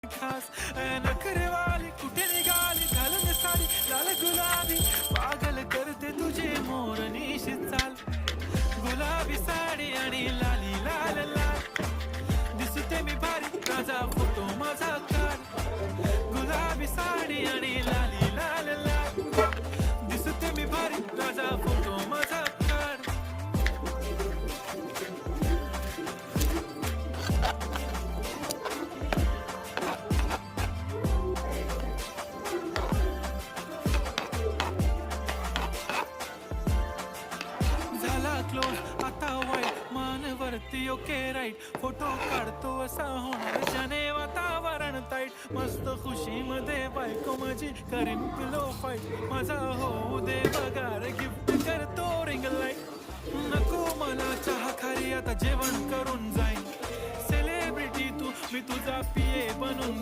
खास नखरेवाली कुठे निघाली घालून साडी लाल गुलाबी पागल करते तुझे मोरनीशी चाल गुलाबी साडी आणि लाली लाल लाल दिसते मी भारी माझा फोटो माझा काढ गुलाबी साडी आणि लाली लाल लाल दिसते मी भारी माझा फोटो माझा काढ झाला क्लोज आता वाईट मानवरती ओके राईट फोटो काढतो असा होणार ज्याने वातावरण ताईट मस्त खुशी मध्ये बायको माझी करीन पिलो फाईट माझा होऊ दे पगार गिफ्ट करतो रिंग लाईट नको मला चहा खारी आता जेवण करून जाईन सेलिब्रिटी तू मी तुझा पिये बनून